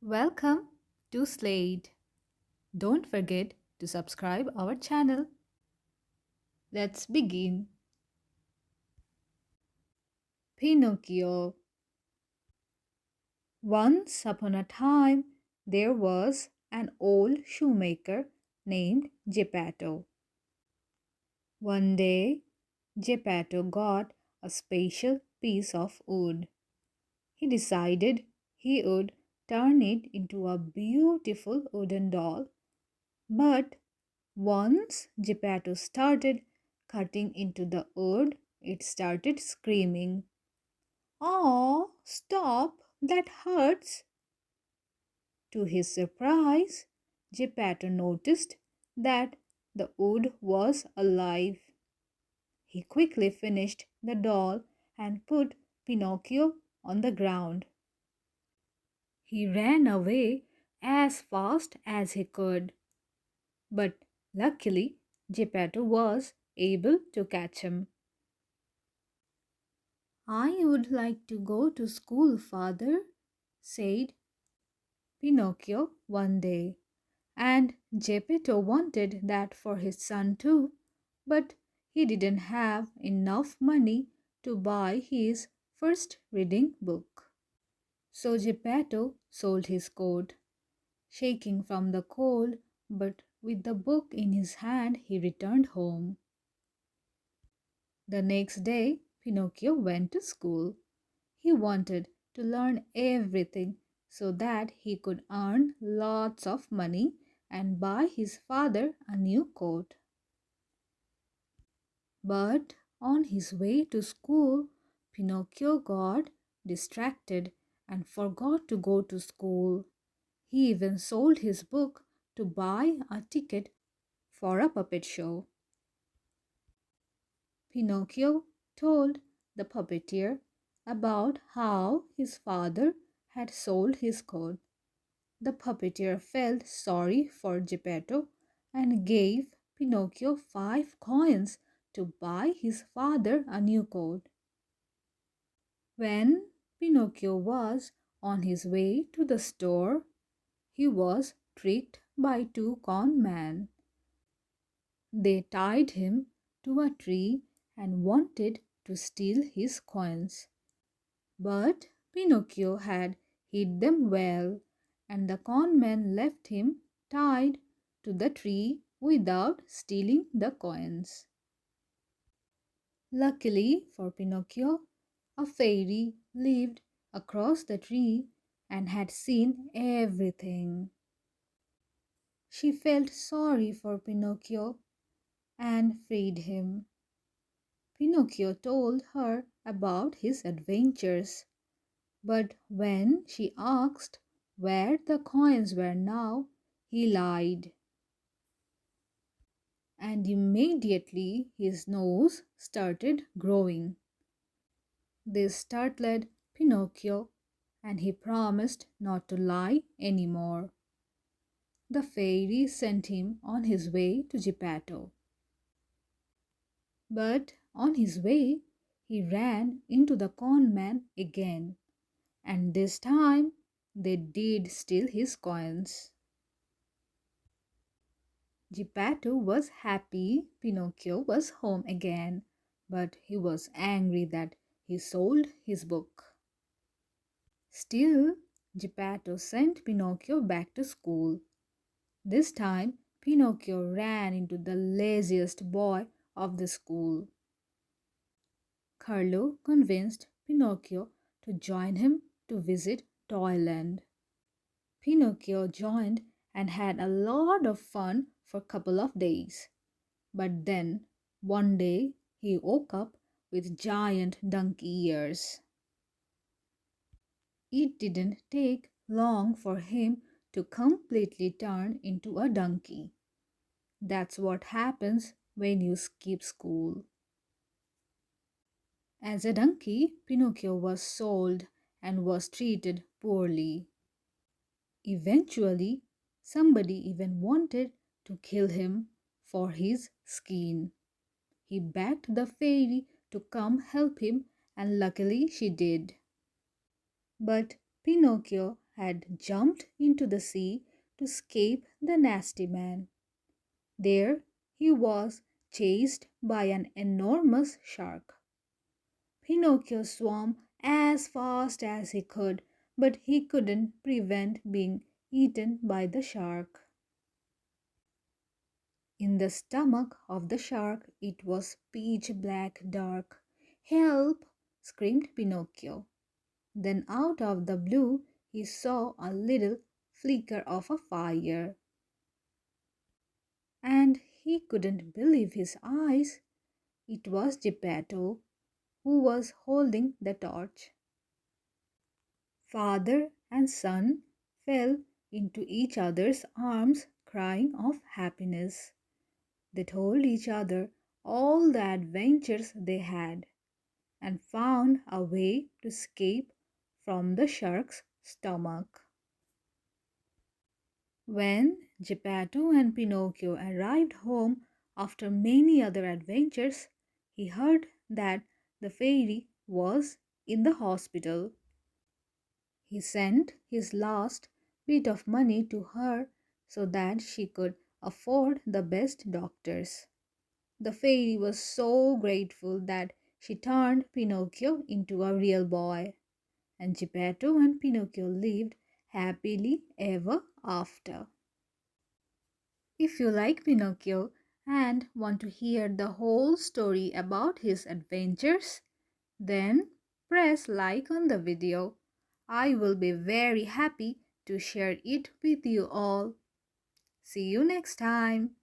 Welcome to Slate. Don't forget to subscribe our channel. Let's begin. Pinocchio. Once upon a time, there was an old shoemaker named Geppetto. One day, Geppetto got a special piece of wood. He decided he would turn it into a beautiful wooden doll. But once Geppetto started cutting into the wood, it started screaming. Oh, stop! That hurts! To his surprise, Geppetto noticed that the wood was alive. He quickly finished the doll and put Pinocchio on the ground. He ran away as fast as he could, but luckily Geppetto was able to catch him. I would like to go to school, father, said Pinocchio one day, and Geppetto wanted that for his son too, but he didn't have enough money to buy his first reading book. So Geppetto sold his coat. Shaking from the cold, but with the book in his hand, he returned home. The next day, Pinocchio went to school. He wanted to learn everything so that he could earn lots of money and buy his father a new coat. But on his way to school, Pinocchio got distracted and forgot to go to school. He even sold his book to buy a ticket for a puppet show. Pinocchio told the puppeteer about how his father had sold his coat. The puppeteer felt sorry for Geppetto and gave Pinocchio 5 coins to buy his father a new coat. When Pinocchio was on his way to the store, he was tricked by 2 con men. They tied him to a tree and wanted to steal his coins. But Pinocchio had hid them well, and the con men left him tied to the tree without stealing the coins. Luckily for Pinocchio, a fairy lived across the tree and had seen everything. She felt sorry for Pinocchio and freed him. Pinocchio told her about his adventures, but when she asked where the coins were now, he lied. And immediately his nose started growing. This startled Pinocchio, and he promised not to lie anymore. The fairy sent him on his way to Geppetto. But on his way, he ran into the con men again, and this time they did steal his coins. Geppetto was happy Pinocchio was home again, but he was angry that he sold his book. Still, Geppetto sent Pinocchio back to school. This time, Pinocchio ran into the laziest boy of the school. Carlo convinced Pinocchio to join him to visit Toyland. Pinocchio joined and had a lot of fun for a couple of days. But then, one day, he woke up with giant donkey ears. It didn't take long for him to completely turn into a donkey. That's what happens when you skip school. As a donkey, Pinocchio was sold and was treated poorly. Eventually, somebody even wanted to kill him for his skin. He begged the fairy to come help him, and luckily she did. But Pinocchio had jumped into the sea to escape the nasty man. There he was chased by an enormous shark. Pinocchio swam as fast as he could, but he couldn't prevent being eaten by the shark. In the stomach of the shark it was pitch black dark. "Help!" screamed Pinocchio. Then out of the blue he saw a little flicker of a fire, and he couldn't believe his eyes. It was Geppetto who was holding the torch. Father and son fell into each other's arms, crying of happiness. They told each other all the adventures they had, and found a way to escape from the shark's stomach. When Geppetto and Pinocchio arrived home after many other adventures, he heard that the fairy was in the hospital. He sent his last bit of money to her so that she could afford the best doctors. The fairy was so grateful that she turned Pinocchio into a real boy, and Geppetto and Pinocchio lived happily ever after. If you like Pinocchio and want to hear the whole story about his adventures, then press like on the video. I will be very happy to share it with you all. See you next time.